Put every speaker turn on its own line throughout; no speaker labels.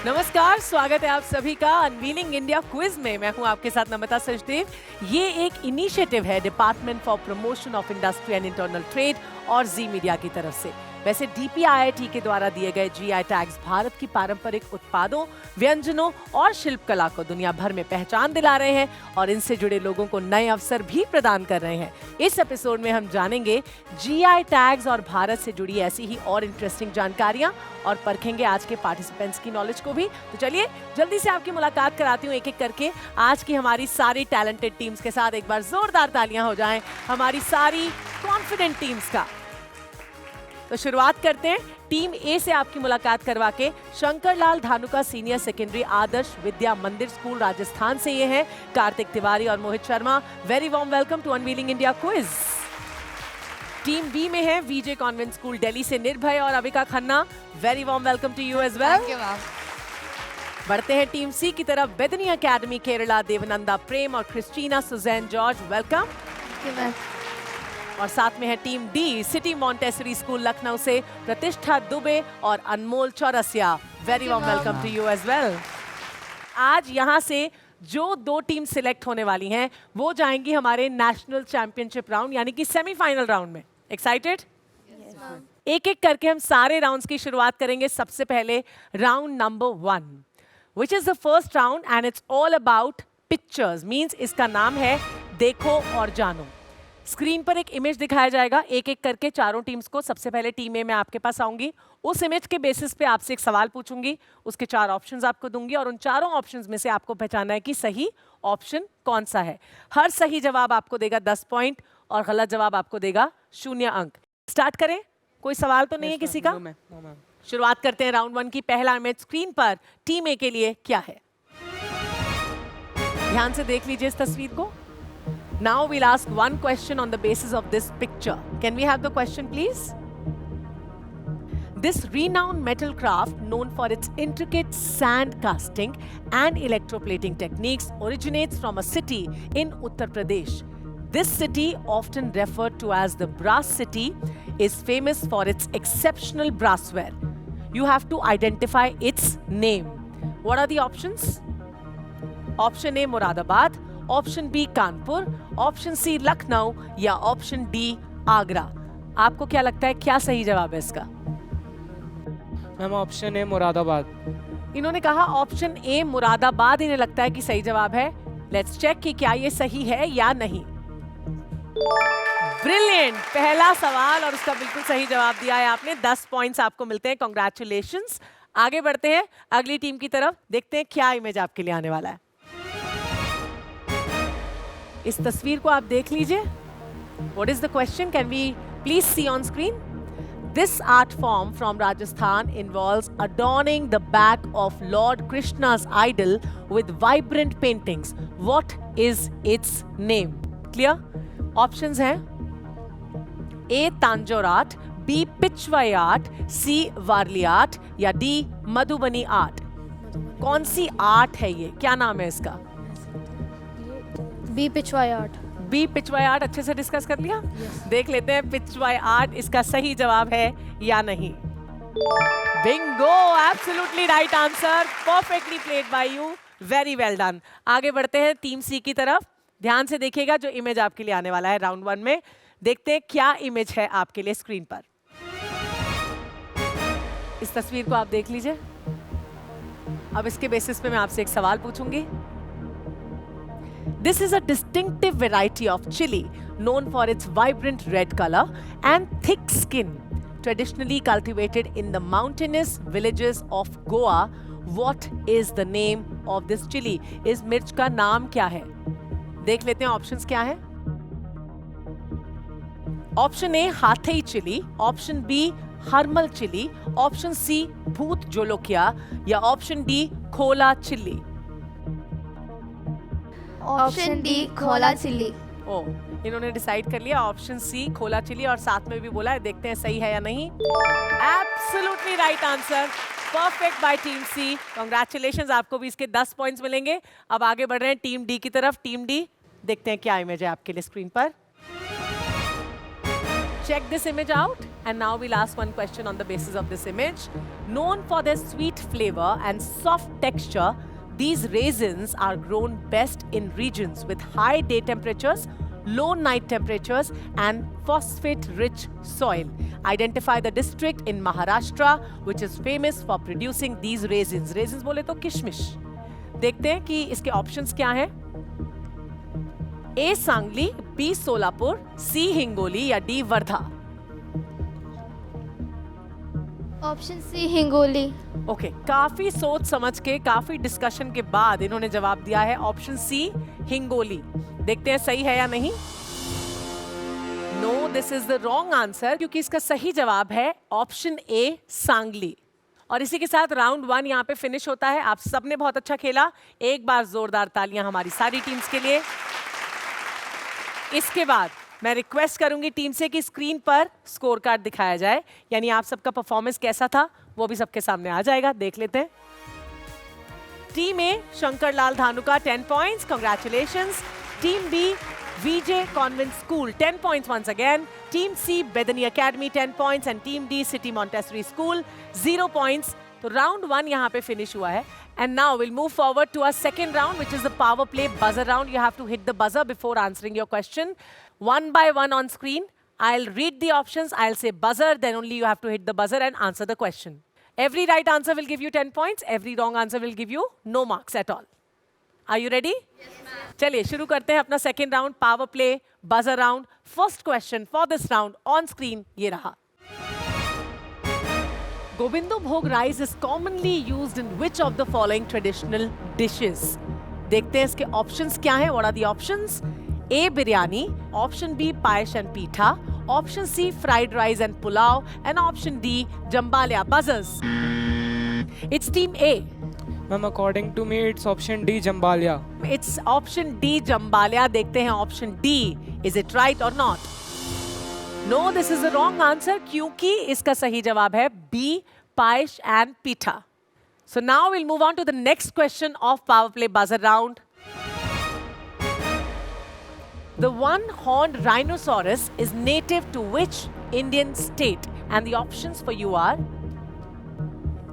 नमस्कार, स्वागत है आप सभी का अनवीलिंग इंडिया क्विज में। मैं हूं आपके साथ नमिता सचदेव। ये एक इनिशिएटिव है department for promotion of industry and internal trade और जी मीडिया की तरफ से। वैसे डीपीआईआईटी के द्वारा दिए गए जीआई टैग्स भारत की पारंपरिक उत्पादों, व्यंजनों और शिल्पकला को दुनिया भर में पहचान दिला रहे हैं और इनसे जुड़े लोगों को नए अवसर भी प्रदान कर रहे हैं। इस एपिसोड में हम जानेंगे जीआई टैग्स और भारत से जुड़ी ऐसी ही और इंटरेस्टिंग जानकारियां और परखेंगे आज के पार्टिसिपेंट्स की नॉलेज को भी। तो चलिए जल्दी से आपकी मुलाकात कराती हूँ एक एक करके आज की हमारी सारी टैलेंटेड टीम्स के साथ। एक बार जोरदार तालियां हो जाएं हमारी सारी कॉन्फिडेंट टीम्स का। तो शुरुआत करते हैं टीम ए से आपकी मुलाकात करवा के। Shankar Lal Dhanuka senior secondary Adarsh Vidya Mandir school Rajasthan से ये हैं कार्तिक तिवारी और Mohit Sharma. Very warm welcome to unveiling India quiz. Team B में है वीजे कॉन्वेंट स्कूल दिल्ली से निर्भय और Avika Khanna. Very warm welcome to you as well. बढ़ते हैं टीम सी की तरफ। बेदनी एकेडमी केरला देवनंदा प्रेम और क्रिस्टीना सुजैन जॉर्ज, वेलकम। और साथ में है team D city Montessori school Lucknow से प्रतिष्ठा दुबे और Anmol Chaurasia. Very warm welcome to you as well. आज यहाँ से जो दो टीम सिलेक्ट होने वाली हैं वो जाएंगी हमारे नेशनल चैंपियनशिप राउंड यानी कि सेमीफाइनल राउंड में। एक्साइटेड? एक एक करके हम सारे राउंड्स की शुरुआत करेंगे। सबसे पहले round number 1 which is the first round and it's all about pictures. Means इसका नाम है देखो और जानो। स्क्रीन पर एक इमेज दिखाया जाएगा एक एक करके चारों टीम्स को। सबसे पहले टीम ए में आपके पास आऊंगी। उस इमेज के बेसिस पे आपसे एक सवाल पूछूंगी, उसके 4 ऑप्शंस आपको दूंगी और उन चारों ऑप्शंस में से आपको पहचानना है कि सही ऑप्शन कौन सा है। हर सही जवाब आपको देगा 10 पॉइंट और गलत जवाब आपको देगा 0 अंक। स्टार्ट करें? कोई सवाल तो नहीं है किसी का? शुरुआत करते हैं राउंड 1 की। पहला इमेज स्क्रीन पर टीम ए के लिए क्या है? ध्यान से देख लीजिए इस तस्वीर को। Now we'll ask one question on the basis of this picture. Can we have the question, please? This renowned metal craft, known for its intricate sand casting and electroplating techniques, originates from a city in Uttar Pradesh. This city, often referred to as the Brass City, is famous for its exceptional brassware. You have to identify its name. What are the options? Option A, Moradabad. Option B Kanpur, option C Lucknow या option D Agra. आपको क्या लगता है क्या सही जवाब है इसका?
Ma'am option A Moradabad.
इन्होंने कहा ऑप्शन ए मुरादाबाद इन्हें लगता है कि सही जवाब है। लेट्स चेक कि क्या ये सही है या नहीं। ब्रिलियंट, पहला सवाल और उसका बिल्कुल सही जवाब दिया है आपने। 10 पॉइंट्स आपको मिलते हैं। कांग्रेचुलेशंस। आगे बढ़ते हैं अगली टीम की तरफ। देखते हैं क्या इमेज आपके लिए आने वाला है। इस तस्वीर को आप देख लीजिए। What is the question? Can we please see on screen? This art form from Rajasthan involves adorning the back of Lord Krishna's idol with vibrant paintings. What is its name? Clear? Options हैं A. Tanjore art, B. Pichwai art, C. Warli art या D. Madhubani art. कौन सी art है ये? क्या नाम है इसका?
B Pichwai art.
B Pichwai art. अच्छे से डिस्कस कर लिया? देख लेते हैं पिचवाई आर्ट इसका सही जवाब है या नहीं। Bingo, absolutely right answer. Perfectly played by you. Very well done. आगे बढ़ते हैं टीम सी की तरफ। ध्यान से देखिएगा जो इमेज आपके लिए आने वाला है राउंड 1 में। देखते हैं क्या इमेज है आपके लिए स्क्रीन पर। इस तस्वीर को आप देख लीजिए। अब इसके बेसिस पे मैं आपसे एक सवाल पूछूंगी। This is a distinctive variety of chili known for its vibrant red color and thick skin, traditionally cultivated in the mountainous villages of Goa. What is the name of this chili? इस मिर्च का नाम क्या है? देख लेते हैं options क्या है। ऑप्शन ए हाथई चिली, ऑप्शन बी हरमल chilli, option C Bhut Jolokia या option D Khola chilli.
Option D Khola chilli.
ओ, इन्होंने डिसाइड कर लिया ऑप्शन सी खोला चिली और साथ में भी बोला है। देखते हैं सही है या नहीं। Absolutely right answer. Perfect by team C. Congratulations, आपको भी इसके 10 पॉइंट्स मिलेंगे। अब आगे बढ़ रहे हैं टीम डी की तरफ। टीम डी, देखते हैं क्या इमेज है आपके लिए स्क्रीन पर। Check this image out. And now we'll ask one question on the basis of this image. Known for their sweet flavor and soft texture, these raisins are grown best in regions with high day temperatures, low night temperatures and phosphate-rich soil. Identify the district in Maharashtra which is famous for producing these raisins. Raisins बोले तो किशमिश. देखते हैं कि इसके options क्या हैं. A Sangli, B Solapur, C Hingoli या D Wardha.
Option C Hingoli.
Okay काफी सोच समझ के काफी डिस्कशन के बाद इन्होंने जवाब दिया है ऑप्शन सी हिंगोली. देखते हैं सही है या नहीं. No this is the wrong answer क्योंकि इसका सही जवाब है ऑप्शन ए सांगली. और इसी के साथ राउंड 1 यहाँ पे फिनिश होता है. आप सबने बहुत अच्छा खेला. एक बार जोरदार तालियां हमारी सारी टीम्स के लिए. इसके बाद मैं रिक्वेस्ट करूंगी टीम से कि स्क्रीन पर स्कोर कार्ड दिखाया जाए, यानी आप सबका परफॉर्मेंस कैसा था वो भी सबके सामने आ जाएगा. देख लेते हैं. Team A Shankar Lal Dhanuka 10 points, congratulations. Team B VJ Convent School 10 points once again. Team C Bedani Academy 10 points and Team D City Montessori School 0 points. तो round 1 यहाँ पे finish हुआ है. And now we'll move forward to our second round, which is the power play buzzer round. You have to hit the buzzer before answering your question. One by one on screen. I'll read the options. I'll say buzzer. Then only you have to hit the buzzer and answer the question. Every right answer will give you 10 points. Every wrong answer will give you no marks at all. Are you ready? Yes, ma'am. चलिए शुरू करते हैं अपना second round power play buzzer round. First question for this round on screen ये रहा. Gobindo Bhog rice is commonly used in which of the following traditional dishes? देखते हैं इसके options क्या हैं. What are the options? A biryani, option B payesh and pitha, option C fried rice and pulao, and option D jambalaya. Buzzers. It's team A.
Ma'am, according to me, it's option D, Jambalaya.
It's option D, Jambalaya. देखते हैं option D. Is it right or not? No, this is the wrong answer क्योंकि इसका सही जवाब है B, payesh and pitha. So now we'll move on to the next question of power play buzzer round. The one-horned rhinoceros is native to which Indian state? And the options for you are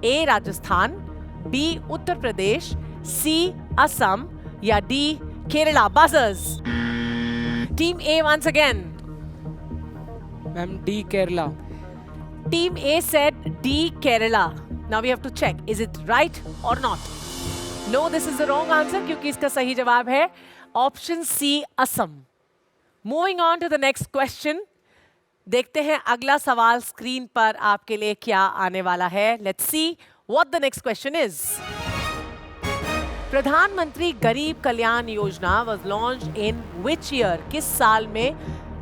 A, Rajasthan, B, Uttar Pradesh, C, Assam, या D, Kerala. Buzzers. Team A once again.
Ma'am, D, Kerala.
Team A said D, Kerala. Now we have to check. Is it right or not? No, this is the wrong answer क्योंकि इसका सही जवाब है option C, Assam. Moving on to the next question. देखते हैं अगला सवाल screen पर आपके लिए क्या आने वाला है. Let's see what the next question is. प्रधानमंत्री गरीब Kalyan Yojana was launched in which year? किस साल में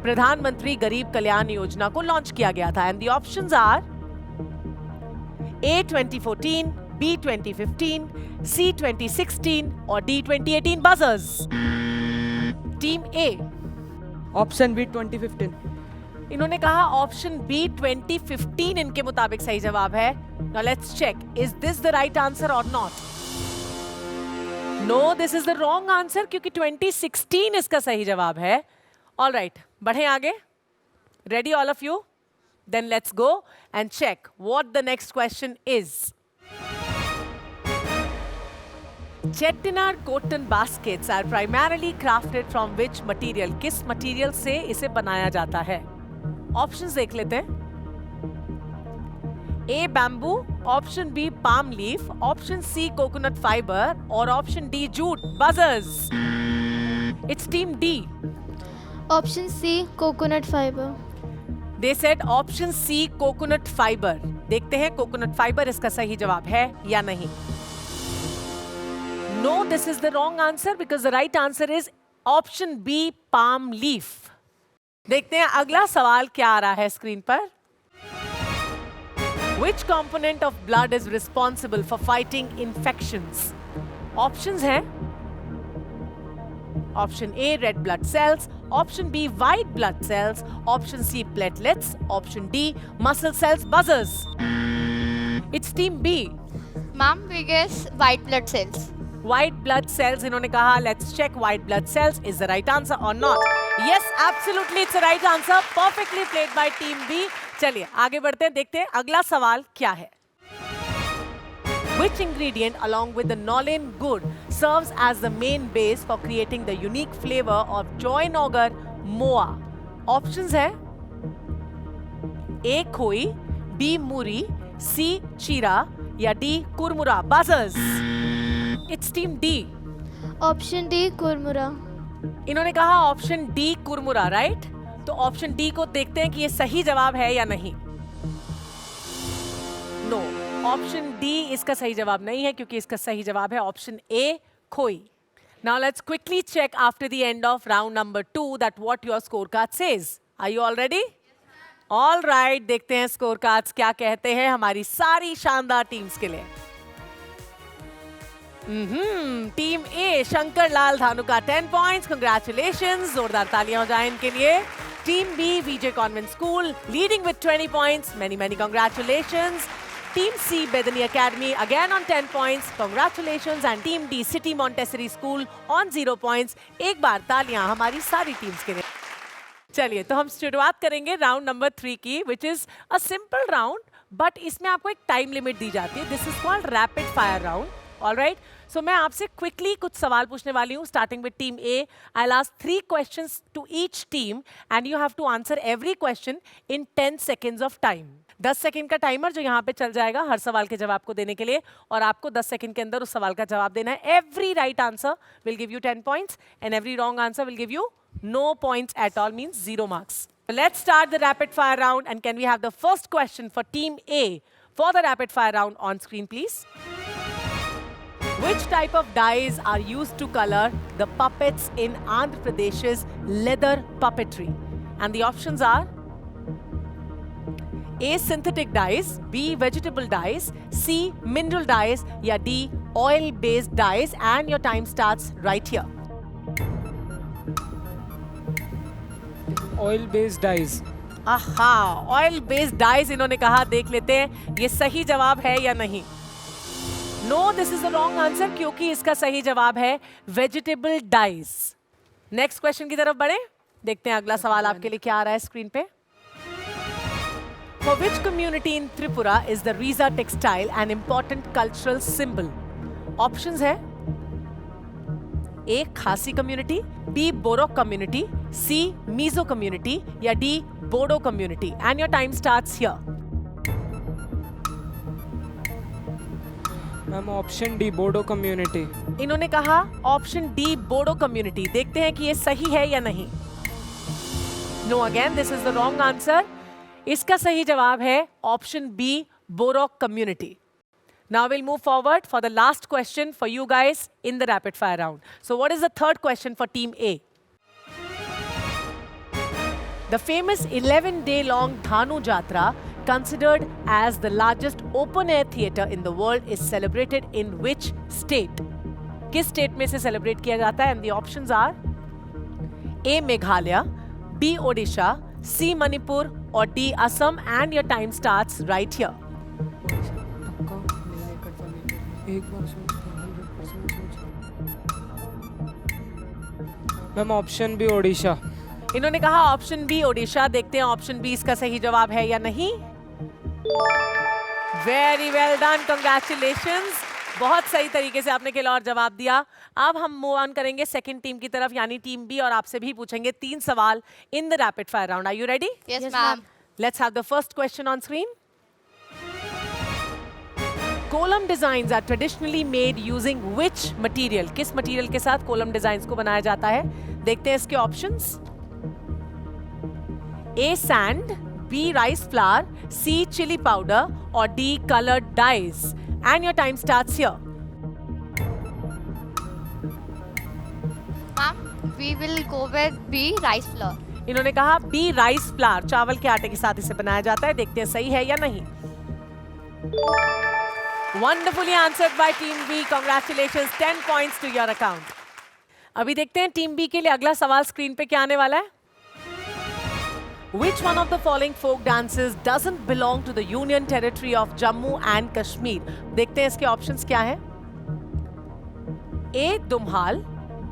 प्रधानमंत्री गरीब कल्याण योजना को लॉन्च किया गया था? And the options are A 2014, B 2015, C 2016 और D 2018. Buzzers. Team A.
Option B 2015.
इन्होंने कहा ऑप्शन बी 2015 इनके मुताबिक सही जवाब है. Now let's check. Is this the right answer or not? No, this is the wrong answer क्योंकि 2016 इसका सही जवाब है. All right, बढ़ें आगे. Ready all of you? Then let's go and check what the next question is. Chettinad cotton baskets are primarily crafted from which material? किस material से इसे बनाया जाता है? Options देख लेते हैं. A bamboo, option B palm leaf, option C coconut fiber और option D jute. Buzzers. It's team D.
Option C coconut fibre.
They said option C coconut fiber. देखते हैं coconut fiber इसका सही जवाब है या नहीं. No, this is the wrong answer because the right answer is option B palm leaf. देखते हैं अगला सवाल क्या आ रहा है स्क्रीन पर. Which component of blood is responsible for fighting infections? Options हैं option A red blood cells, option B white blood cells, option C platelets, option D muscle cells. Buzzers. It's team B.
Ma'am we guess white blood cells.
White blood cells इन्होंने कहा. Let's check white blood cells is the right answer or not. Yes, absolutely it's the right answer. Perfectly played by team B. चलिए आगे बढ़ते हैं, देखते हैं अगला सवाल क्या है। Which ingredient along with the Nolen gur serves as the main base for creating the unique flavor of Joy Nogar Moa? Options है A खोई, B मूरी, C चीरा या D कुरमुरा। Buzzers. It's team D.
Option D, kurmura.
इन्होंने कहा option D कुरमुरा, right? तो option D को देखते हैं कि ये सही जवाब है या नहीं। नो, ऑप्शन डी इसका सही जवाब नहीं है क्योंकि इसका सही जवाब है ऑप्शन ए खोई। Now let's quickly check after the end of round number 2 that what your score card says. Are you all ready? All right, देखते हैं स्कोर कार्ड्स क्या कहते हैं हमारी सारी शानदार टीम्स के लिए। Team A Shankar Lal Dhanuka 10 points, congratulations, जोरदार तालियां हो जाएं इनके लिए। Team B Vijay convent school leading with 20 points, many congratulations. Team C Bedni academy again on 10 points, congratulations. And team D city Montessori school on 0 points. एक बार तालियां हमारी सारी टीम्स के लिए। चलिए तो हम शुरुआत करेंगे राउंड नंबर 3 की, which is a simple round, but इसमें आपको एक टाइम लिमिट दी जाती है। This is called rapid fire round. Alright, so मैं आपसे क्विकली कुछ सवाल पूछने वाली हूँ, starting with team A. I will ask 3 questions to each team and you have to answer every question in 10 seconds of time. 10 second का timer जो यहाँ पे चल जाएगा हर सवाल के जवाब को देने के लिए, और आपको 10 सेकंड के अंदर उस सवाल का जवाब देना है। Every right answer will give you 10 points and every wrong answer will give you no points at all, means 0 marks. Let's start the rapid fire round, and can we have the first question for team A for the rapid fire round on screen, please? Which type of dyes are used to color the puppets in Andhra Pradesh's leather puppetry? And the options are A synthetic dyes, B vegetable dyes, C mineral dyes या D oil based dyes, and your time starts right here.
Oil based dyes.
आहा, oil based dyes इन्होंने कहा, देख लेते हैं ये सही जवाब है या नहीं। No, this is the wrong answer क्योंकि इसका सही जवाब है वेजिटेबल डाइज। नेक्स्ट क्वेश्चन की तरफ बढ़े, देखते हैं अगला सवाल आपके लिए क्या आ रहा है स्क्रीन पे। For which community in Tripura is the Riza textile an important cultural symbol? Options है A खासी कम्युनिटी, B बोरो कम्युनिटी, C मीजो कम्युनिटी या D Bodo community. And your time starts here.
Ma'am option D Bodo community.
इन्होंने कहा option D Bodo community, देखते हैं कि ये सही है या नहीं। No, again this is the wrong answer. इसका सही जवाब है option B Boro community. Now we'll move forward for the last question for you guys in the rapid fire round. So what is the third question for team A? The famous 11-day-long Dhanu Jatra, considered as the largest open-air theatre in the world, is celebrated in which state? किस state में से celebrate किया जाता है? And the options are A Meghalaya, B Odisha, C Manipur or D Assam, and your time starts right here.
Ma'am option B Odisha.
इन्होंने कहा option B Odisha, देखते हैं ऑप्शन बी इसका सही जवाब है या नहीं। वेरी वेल डन, कंग्रेचुलेशंस, बहुत सही तरीके से आपने खेला और जवाब दिया। अब हम मूव ऑन करेंगे सेकंड टीम की तरफ, यानी टीम बी, और आपसे भी पूछेंगे 3 सवाल in the rapid fire round. Are you ready?
Yes, ma'am.
Let's have the first question on screen. Kolam designs are traditionally made using which material? किस material के साथ कोलम डिजाइन्स को बनाया जाता है? देखते हैं इसके options. A sand, B rice flour, C chili powder और D colored dyes. And your time starts here.
Ma'am, we will go with B rice flour.
इन्होंने कहा B rice flour, चावल के आटे के साथ इसे बनाया जाता है। देखते हैं सही है या नहीं। Wonderfully answered by Team B. Congratulations, 10 points to your account. अभी देखते हैं टीम बी के लिए अगला सवाल स्क्रीन पे क्या आने वाला है। Which one of the following folk dances doesn't belong to the Union Territory of Jammu and Kashmir? देखते हैं इसके ऑप्शंस क्या हैं। A दुम्हाल,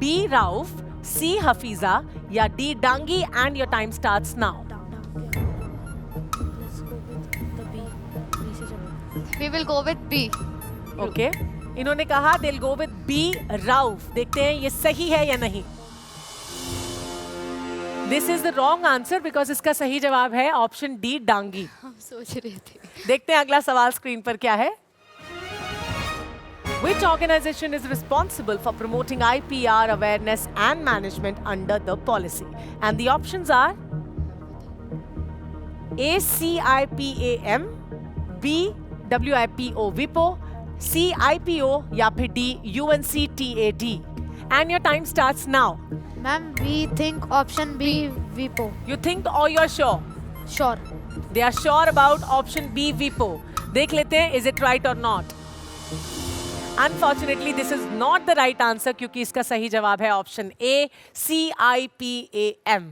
B Rauf, C Hafiza या D Dangi, and your time starts now.
We will go with B.
Okay इन्होंने कहा दिल go with B Rauf. देखते हैं ये सही है या नहीं. This is the wrong answer because इसका सही जवाब है ऑप्शन डी डांगी.
हम सोच रहे थे.
देखते हैं अगला सवाल स्क्रीन पर क्या है. Which organization is responsible for promoting IPR awareness and management under the policy? And the options are A. CIPAM, B. WIPO WIPO, C. IPO या फिर D. UNCTAD. And your time starts now.
Ma'am, we think option B, WIPO.
You think or you're sure?
Sure.
They are sure about option B, WIPO. देख लेते हैं is it right or not. Unfortunately, this is not the right answer क्योंकि इसका सही जवाब है option A, CIPAM.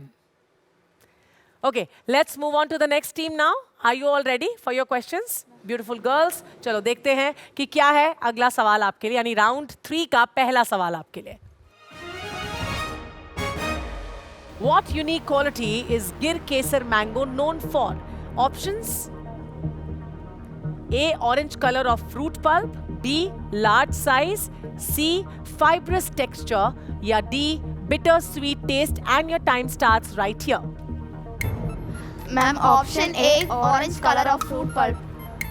Okay, let's move on to the next team now. Are you all ready for your questions? Beautiful girls. चलो देखते हैं कि क्या है अगला सवाल आपके लिए यानी राउंड 3 का पहला सवाल आपके लिए. What unique quality is Gir Kesar mango known for? Options: A. Orange color of fruit pulp, B. Large size, C. Fibrous texture या D. Bitter sweet taste. And your time starts right here.
Ma'am, option A, orange color of fruit pulp.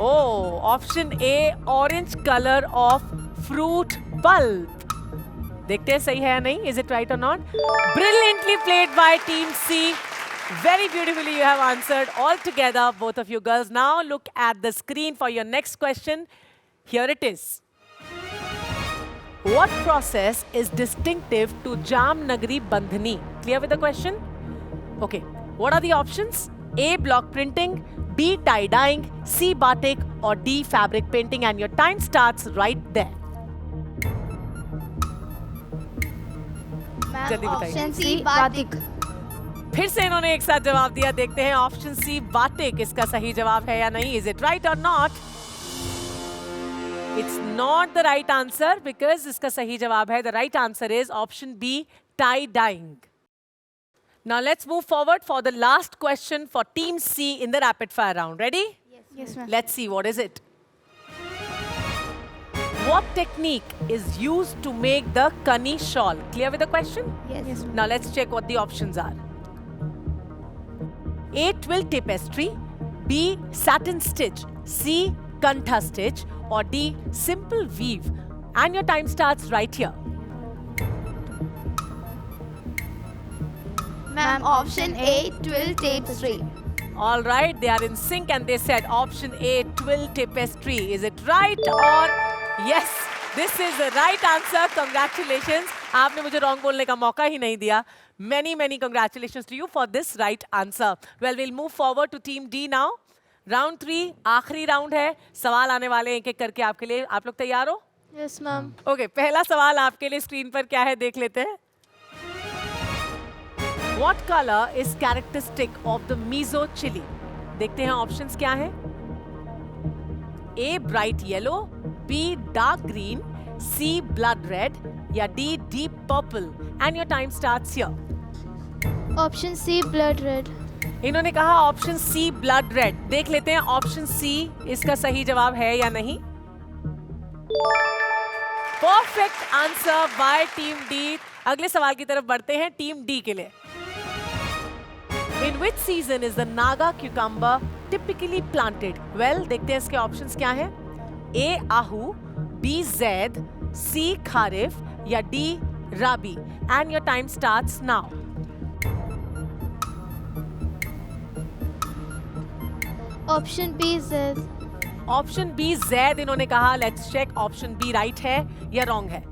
Oh, option A, orange color of fruit pulp. देखते हैं सही है या नहीं. Is it right or not? Brilliantly played by Team C. Very beautifully you have answered all together, both of you girls. Now look at the screen for your next question. Here it is. What process is distinctive to Jamnagari Bandhani? Clear with the question? Okay. What are the options? A. Block printing, B. tie dyeing, C. batik or D. fabric painting. And your time starts right there.
Ma'am,
जल्दी बताइए.
option C, batik.
फिर से इन्होंने एक साथ जवाब दिया. देखते हैं ऑप्शन सी बाटिक इसका सही जवाब है या नहीं. इज इट राइट और not? It's not the right answer because इसका सही जवाब है the right answer is option B tie dyeing. Now let's move forward for the last question for team C in the rapid fire round. Ready?
Yes, ma'am.
Let's see what is it. What technique is used to make the Kani shawl? Clear with the question?
Yes. Yes, ma'am.
Now let's check what the options are. A. Twill tapestry, B. satin stitch, C. kantha stitch or D. simple weave. And your time starts right here.
Ma'am, option A, twill tapestry.
All right, they are in sync and they said option A, twill tapestry. Is it right or yes? This is the right answer. Congratulations. आपने मुझे wrong बोलने का मौका ही नहीं दिया. Many congratulations to you for this right answer. Well, we'll move forward to team D now. Round 3 आखिरी round है. सवाल आने वाले एक एक करके आपके लिए. आप लोग तैयार हो?
Yes, ma'am.
Okay, पहला सवाल आपके लिए स्क्रीन पर क्या है देख लेते हैं. What color is characteristic of the miso chili? देखते हैं ऑप्शंस क्या हैं. A. bright yellow, B. dark green, C. blood red या D. deep purple. And your time starts here.
Option C, blood red.
इन्होंने कहा ऑप्शन सी ब्लड रेड. देख लेते हैं ऑप्शन सी इसका सही जवाब है या नहीं. Perfect answer by team D. अगले सवाल की तरफ बढ़ते हैं टीम डी के लिए. In which season is the Naga cucumber typically planted? Well, देखते हैं इसके ऑप्शंस क्या हैं. A. Ahu, B. Zaid, C. Kharif या D. Rabi. And your time starts now.
Option B, Zed.
Option B zaid इन्होंने कहा. Let's check option B right है या रॉन्ग है.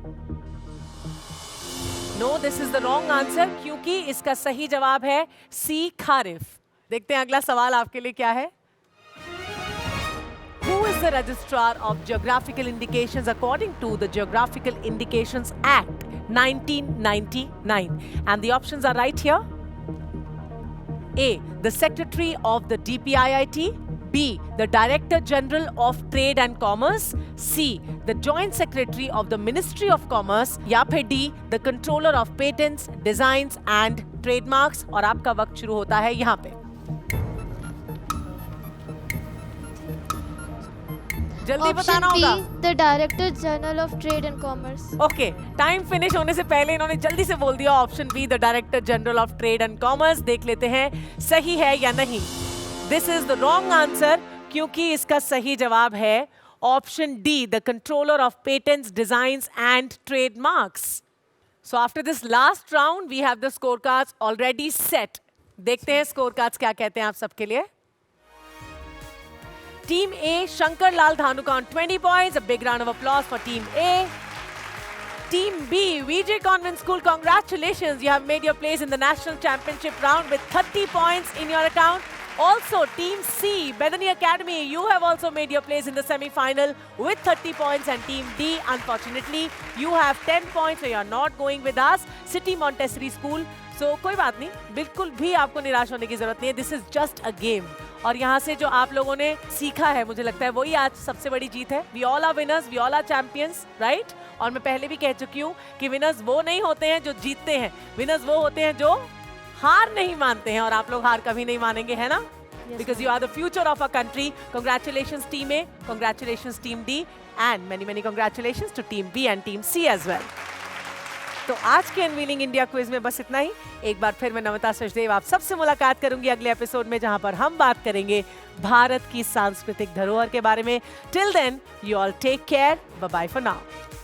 No, this is the wrong answer क्योंकि इसका सही जवाब है सी खारिफ. देखते हैं अगला सवाल आपके लिए क्या है. Who is the registrar of geographical indications according to the Geographical Indications Act 1999? And the options are right here. A. The Secretary of the DPIIT. B. The Director General of Trade and Commerce. C. The Joint Secretary of the Ministry of Commerce. या फिर D. The Controller of Patents, Designs and Trademarks. और आपका वक्त शुरू होता है यहाँ पे. जल्दी
Option
बताना
B,
होगा।
the Director General of Trade and Commerce.
Okay, time finish होने से पहले इन्होंने जल्दी से बोल दिया option B, the director general of trade and commerce. देख लेते हैं सही है या नहीं। This is the wrong answer, क्योंकि इसका सही जवाब है option D, the controller of patents, designs and trademarks. So after this last round we have the score cards already set. देखते हैं स्कोर कार्ड्स क्या कहते हैं आप सबके लिए। Team A, Shankar Lal Dhanuka on 20 points. A big round of applause for Team A. Team B, VJ Convent School, congratulations. You have made your place in the National Championship round with 30 points in your account. Also, Team C, Bethany Academy, you have also made your place in the semi-final with 30 points. And Team D, unfortunately, you have 10 points, so you are not going with us. City Montessori School. So, कोई बात नहीं, बिल्कुल भी आपको निराश होने की जरूरत नहीं है. This is just a game. और यहाँ से जो आप लोगों ने सीखा है, मुझे लगता है वही आज सबसे बड़ी जीत है. We all are winners, we all are champions, right? और मैं पहले भी कह चुकी हूँ कि विनर्स वो नहीं होते हैं जो जीतते हैं, विनर्स वो होते हैं जो हार नहीं मानते हैं, और आप लोग हार कभी नहीं मानेंगे, है ना? Because you are the future of our country. Congratulations Team A, congratulations Team D, and many congratulations to Team B and Team C as well. तो आज के अनवीलिंग इंडिया क्विज में बस इतना ही। एक बार फिर मैं नमिता सचदेव आप सबसे मुलाकात करूंगी अगले एपिसोड में, जहां पर हम बात करेंगे भारत की सांस्कृतिक धरोहर के बारे में। Till then, you all take care, bye bye for now.